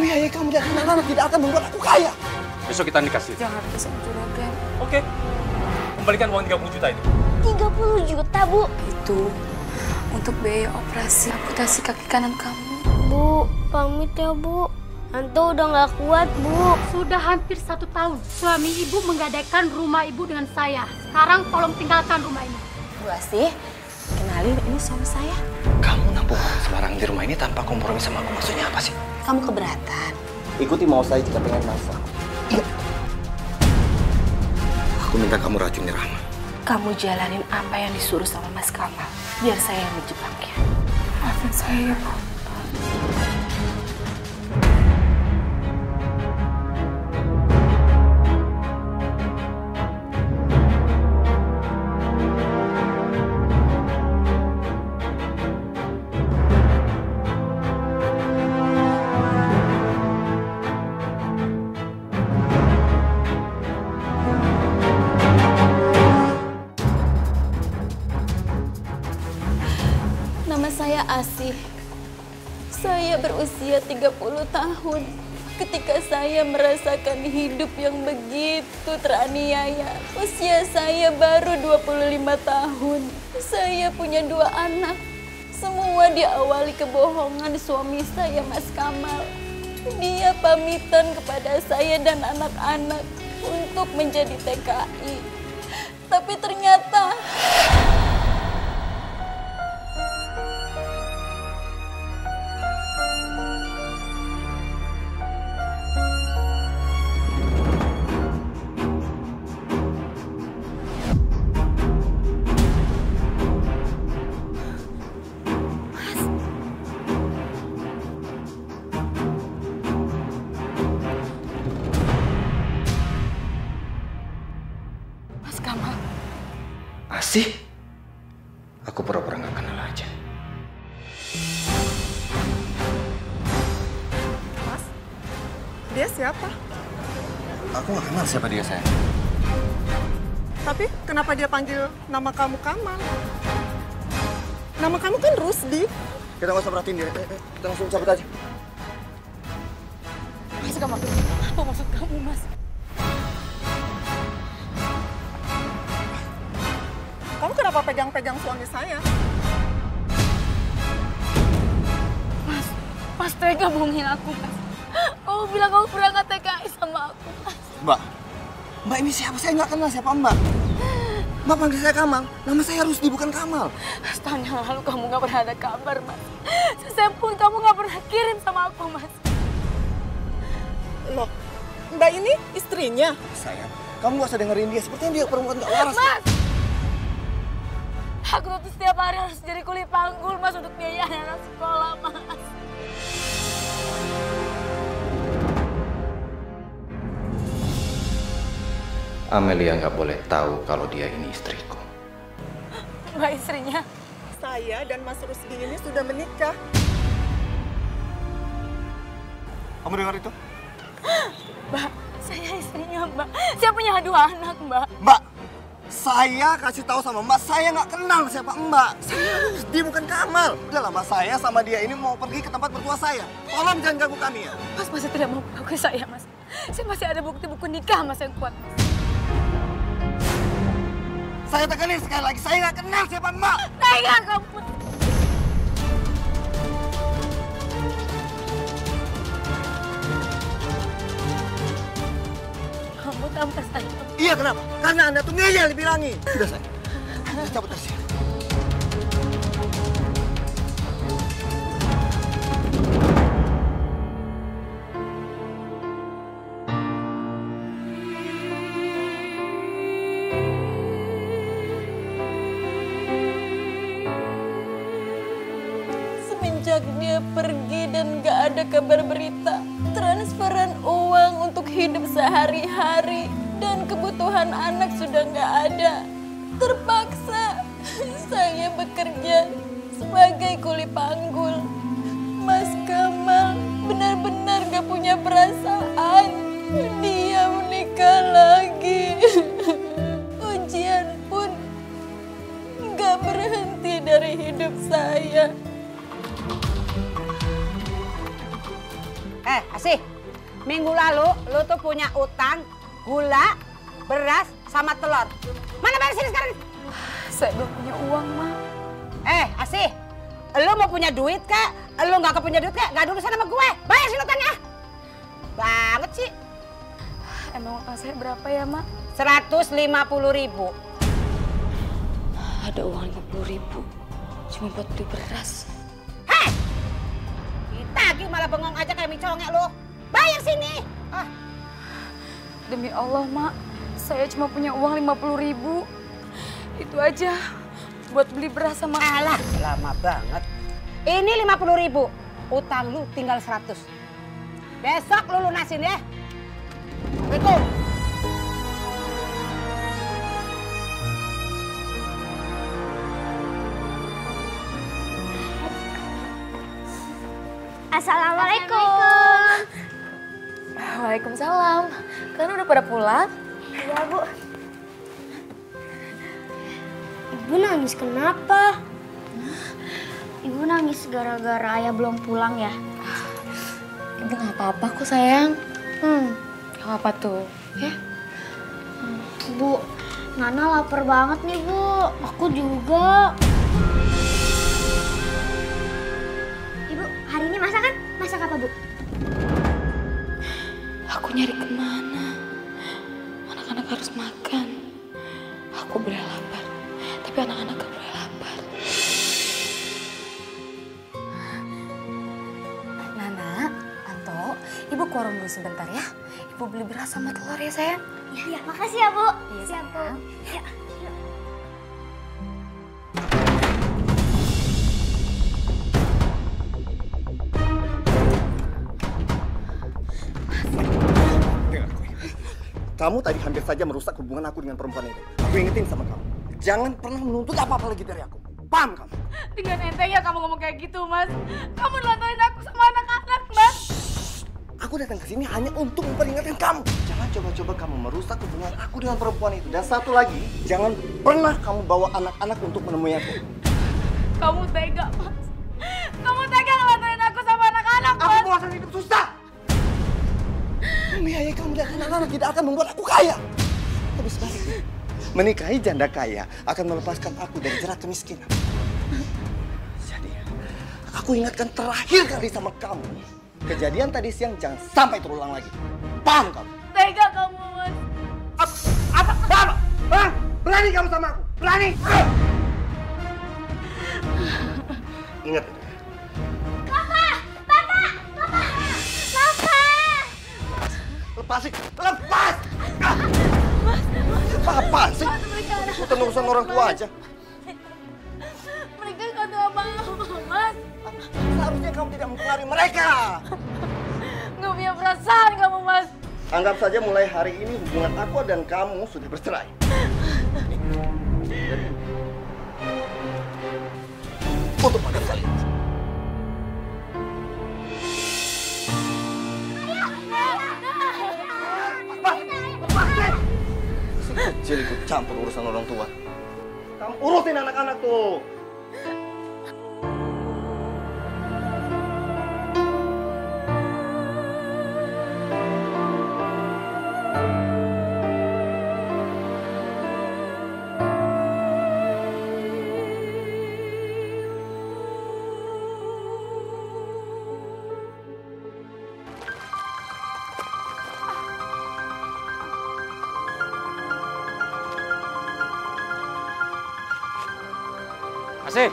membiayai kamu dan anak-anak tidak akan membuat aku kaya. Besok kita nikah sih. Jangan pisah juragan. Oke. Kembalikan uang 30 juta itu. 30 juta, Bu? Itu untuk biaya operasi amputasi kaki kanan kamu. Bu, pamit ya, Bu. Tante udah gak kuat, Bu. Sudah hampir 1 tahun suami ibu menggadaikan rumah ibu dengan saya. Sekarang tolong tinggalkan rumah ini. Bu Asih, kenalin ini suami saya. Kamu nampung orang sembarang di rumah ini tanpa kompromi sama aku, maksudnya apa sih? Kamu keberatan? Ikuti mau saya jika pengen masak. Iya. Aku minta kamu racuni Rahma. Kamu jalanin apa yang disuruh sama Mas Kamal. Biar saya yang menjebaknya. Maafin saya ya, Bu. Nama saya Asih. Saya berusia 30 tahun. Ketika saya merasakan hidup yang begitu teraniaya. Usia saya baru 25 tahun. Saya punya 2 anak. Semua diawali kebohongan suami saya, Mas Kamal. Dia pamitan kepada saya dan anak-anak untuk menjadi TKI. Tapi ternyata Mas Kamal. Asih? Aku pura-pura gak kenal aja. Mas, dia siapa? Aku gak kenal siapa dia, sayang. Tapi kenapa dia panggil nama kamu Kamal? Nama kamu kan Rusdi. Kita gak usah perhatiin dia. Kita langsung cabut aja. Mas Kamal, apa maksud kamu, Mas? Kamu kenapa pegang-pegang suami saya? Mas tega bohongin aku, Mas. Kamu bilang kamu berangkat TKI sama aku, Mas. Mbak ini siapa? Saya nggak kenal siapa Mbak. Mbak panggil saya Kamal. Nama saya Rusdi, bukan Kamal. Setahun yang lalu kamu gak pernah ada kabar, Mas. Seset pun kamu gak pernah kirim sama aku, Mas. Loh, Mbak ini istrinya? Sayang, kamu nggak usah dengerin dia. Sepertinya dia perempuan nggak waras. Mas! Aku tuh setiap hari harus jadi kuli panggul, Mas, untuk biaya anak sekolah, Mas. Amelia nggak boleh tahu kalau dia ini istriku. Mbak istrinya. Saya dan Mas Rusdi ini sudah menikah. Kamu dengar itu? Mbak, saya istrinya, Mbak. Saya punya 2 anak, Mbak. Mbak, saya kasih tahu sama Mbak, saya nggak kenal siapa Mbak. Saya Rusdi, bukan Kamal. Udahlah Mbak, saya sama dia ini mau pergi ke tempat mertua saya. Tolong jangan ganggu kami ya. Mas masih tidak mau mengakui saya, Mas. Saya masih ada bukti buku nikah, Mas, yang kuat, Mas. Saya tekanin sekali lagi, saya nggak kenal siapa Mbak. Tega kamu. Kamu tanpa saya. Iya, kenapa? Karena Anda tuh ngeyel dibilangin. Udah saya cabut dari sini. semenjak dia pergi dan gak ada kabar berita, transferan uang untuk hidup sehari-hari dan kebutuhan anak sudah gak ada. Terpaksa saya bekerja sebagai kuli panggul. Mas Kamal benar-benar gak punya perasaan. Dia menikah lagi. Ujian pun gak berhenti dari hidup saya. Asih, minggu lalu lu tuh punya utang gula, beras, sama telur. Mana bayar sini sekarang? Saya belum punya uang, Mak. Asih, lu mau punya duit kek? Lu nggak punya duit kek? Gak ada urusan sama gue. Bayar sini utangnya. Banget sih. Emang utang saya berapa ya, Mak? 150.000. Ada uang 50.000. Cuma buat beli beras. Hei! Ditagih malah bengong aja kayak micongek lu. Bayar sini. Demi Allah, Mak. Saya cuma punya uang 50.000. Itu aja. Buat beli beras sama... Alah, lama banget. Ini 50.000. Utang lu tinggal 100. Besok lu lunasin ya. Assalamualaikum. Assalamualaikum. Waalaikumsalam. Kalian udah pada pulang? Iya, Bu. Ibu nangis kenapa? Ibu nangis gara-gara ayah belum pulang ya? Ibu gak apa-apa kok, sayang. Gak apa tuh, ya? Bu, Nana lapar banget nih, Bu. Aku juga. Ibu, hari ini masak kan? Masak apa, Bu? Aku nyari kemana? Anak-anak harus makan. Aku boleh lapar, tapi anak-anak gak boleh lapar. Nana, Anto, Ibu ke warung dulu sebentar ya. Ibu beli beras sama telur ya, sayang. Iya, makasih ya, Bu. Iya, siap, Bu. Ya. Kamu tadi hampir saja merusak hubungan aku dengan perempuan itu. Aku ingetin sama kamu. Jangan pernah menuntut apa-apa lagi dari aku. Paham kamu? Dengan entengnya kamu ngomong kayak gitu, Mas. Kamu nelantarin aku sama anak-anak, Mas. Aku datang ke sini hanya untuk memperingatkan kamu. Jangan coba-coba kamu merusak hubungan aku dengan perempuan itu. Dan satu lagi, jangan pernah kamu bawa anak-anak untuk menemui aku. Kamu tega, Mas. Kamu tega ngelantarin aku sama anak-anak, Mas. Aku bosan hidup susah. Membiayai kamu dan anak-anak tidak akan membuat aku kaya. Tapi sebaliknya, menikahi janda kaya akan melepaskan aku dari jerat kemiskinan. Jadi, aku ingatkan terakhir kali sama kamu. Kejadian tadi siang jangan sampai terulang lagi. Paham kamu? Tega kamu, Mas. Apa? Hah? Berani kamu sama aku? Berani? Ingat itu. Lepasin! Lepas! Apaan sih? Bukan urusan orang tua aja. Mereka nggak tahu apa-apa, Mas. Seharusnya kamu tidak mempengaruhi mereka. Nggak punya perasaan kamu, Mas. Anggap saja mulai hari ini hubungan aku dan kamu sudah bercerai. Untuk pada kalian. Kecil ikut campur urusan orang tua. Kamu urusin anak-anak tuh. Asih.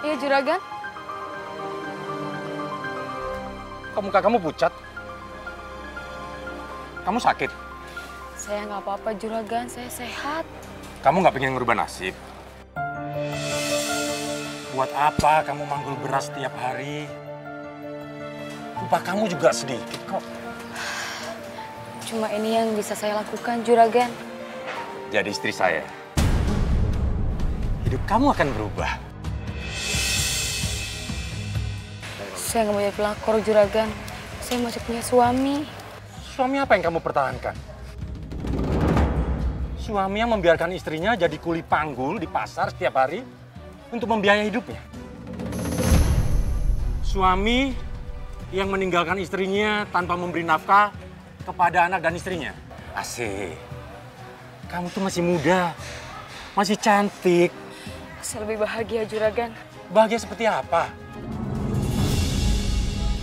Iya, Juragan. Kok muka kamu pucat? Kamu sakit? Saya nggak apa-apa, Juragan. Saya sehat. Kamu nggak pengen ngerubah nasib? Buat apa kamu manggul beras setiap hari? Upah kamu juga sedikit kok. Cuma ini yang bisa saya lakukan, Juragan. Jadi istri saya. Hidup kamu akan berubah. Saya nggak mau jadi pelakor, Juragan. Saya masih punya suami. Suami apa yang kamu pertahankan? Suami yang membiarkan istrinya jadi kuli panggul di pasar setiap hari? untuk membiayai hidupnya. Suami yang meninggalkan istrinya tanpa memberi nafkah kepada anak dan istrinya. Asik. Kamu tuh masih muda, masih cantik. Saya lebih bahagia, Juragan. Bahagia seperti apa?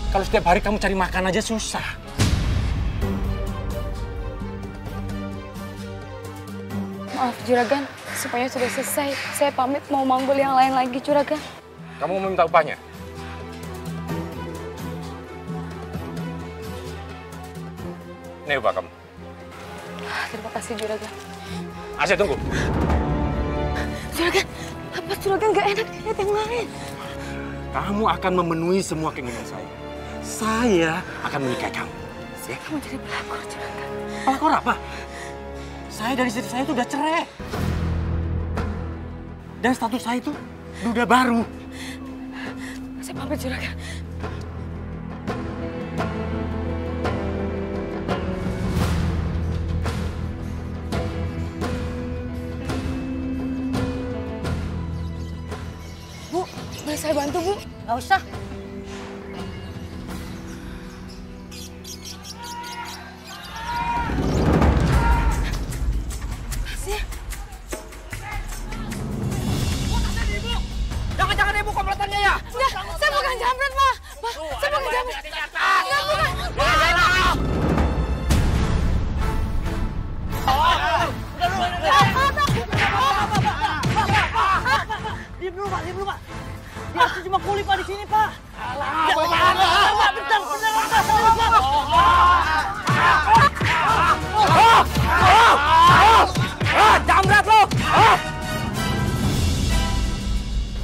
Kalau setiap hari kamu cari makan aja susah. Maaf, Juragan. Semuanya sudah selesai. Saya pamit mau manggul yang lain lagi, Juragan. Kamu mau minta upahnya? Ini upah kamu. Terima kasih, Juragan. Asih, tunggu. Juragan, apa Juragan nggak enak lihat yang lain? Kamu akan memenuhi semua keinginan saya. Saya akan menikahi kamu. Ya? Kamu jadi pelakor, Juragan. Pelakor apa? Saya dan istri saya itu udah cerai. Dan status saya itu duda baru. Saya pamit, Juragan. Bu, boleh saya bantu, Bu? Nggak usah. Jangan ibu komplotannya ya. Enggak, saya bukan jamret, Pak. Pak, saya bukan jamret. Enggak, bukan. Diam dulu, Pak. Dia cuma kuli, Pak, di sini, Pak. Jamret lo!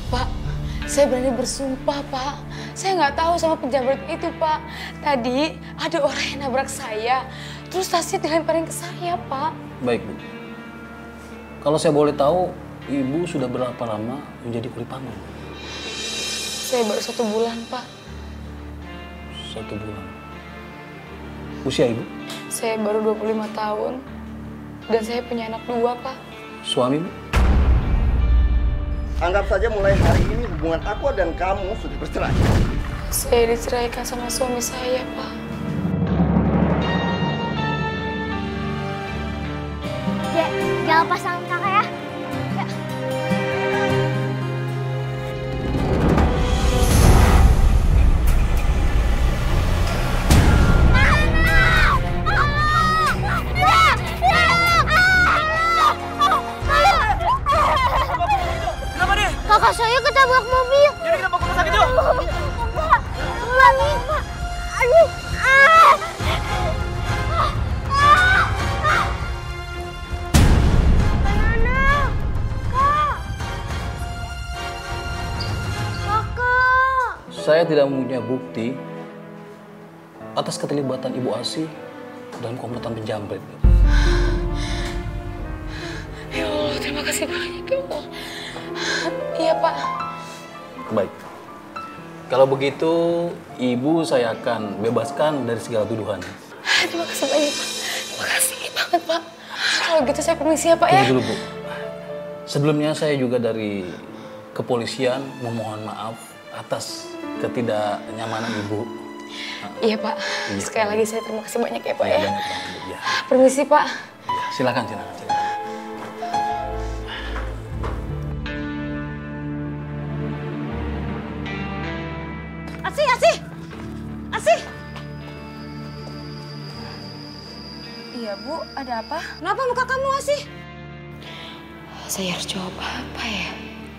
Pak, saya berani bersumpah, Pak. Saya nggak tahu sama penjamret itu, Pak. Tadi ada orang yang nabrak saya, terus tasnya dilemparin ke saya, Pak. Baik, Bu. Kalau saya boleh tahu, Ibu sudah berapa lama menjadi kuli panggung? Saya baru 1 bulan, Pak. 1 bulan. Usia Ibu? Saya baru 25 tahun. Dan saya punya anak 2, Pak. Suami, Bu? Anggap saja mulai hari ini hubungan aku dan kamu sudah bercerai. Saya diceraikan sama suami saya, Pak. Dek, jangan pasang kakak ya. Ya. Kakak saya ketabrak mobil. Jadi kenapa kau sakit itu? Enggak, Pak. Aduh. Banana. Kak. Kakak. Saya tidak mempunyai bukti atas keterlibatan Ibu Asih dalam komplotan penjamret. Ya Allah, terima kasih banyak, ya Allah. Iya, Pak. Baik. Kalau begitu, Ibu saya akan bebaskan dari segala tuduhan. Terima kasih banyak, Pak. Terima kasih banget, Pak. Kalau gitu saya permisi ya, Pak, ya? Tunggu dulu, Bu. Sebelumnya saya juga dari kepolisian memohon maaf atas ketidaknyamanan Ibu. Iya, Pak. Iya. Sekali lagi saya terima kasih banyak ya, Pak, Ya, ya. banyak banget, Bu. Ya. Permisi, Pak. Ya, silakan. Asih. Iya, Bu. Ada apa? Kenapa muka kamu Asih? Saya harus jawab apa ya?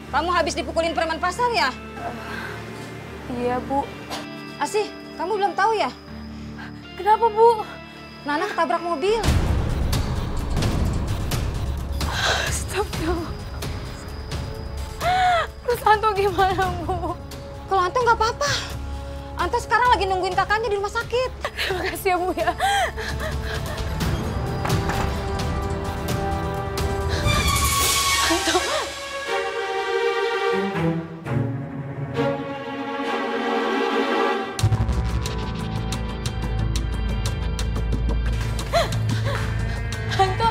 Kamu habis dipukulin preman pasar ya? Iya, Bu. Asih, kamu belum tahu ya? Kenapa, Bu? Nana ketabrak mobil. Astagfirullah. Terus Anto gimana, Bu? Kalau Anto nggak apa-apa. Anto sekarang lagi nungguin kakaknya di rumah sakit. Terima kasih ya, Bu, ya. Anto. Anto.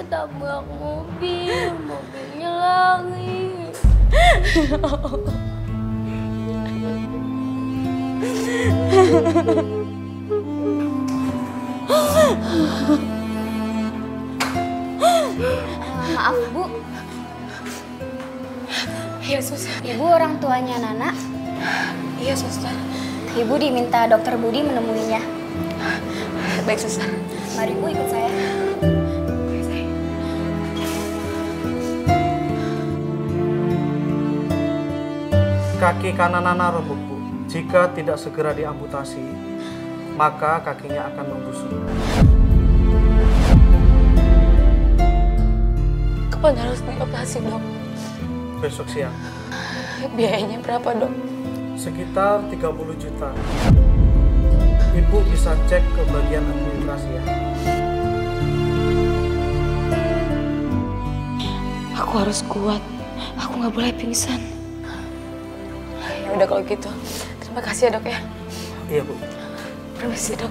ketabrak mobil, mobilnya lari. Maaf Bu, Iya, Suster. Ibu orang tuanya Nana. Iya, Suster. Ibu diminta Dokter Budi menemuinya. Baik, Suster. Mari Bu ikut saya. Kaki kanan Nana remuk, Bu. Jika tidak segera diamputasi, maka kakinya akan membusuk. Kapan harus dioperasi, Dok? Besok siang. Biayanya berapa, Dok? Sekitar 30 juta. Ibu bisa cek ke bagian administrasi ya. Aku harus kuat. Aku nggak boleh pingsan. Ya udah kalau gitu. Terima kasih ya, Dok ya. Iya, Bu. Permisi, Dok.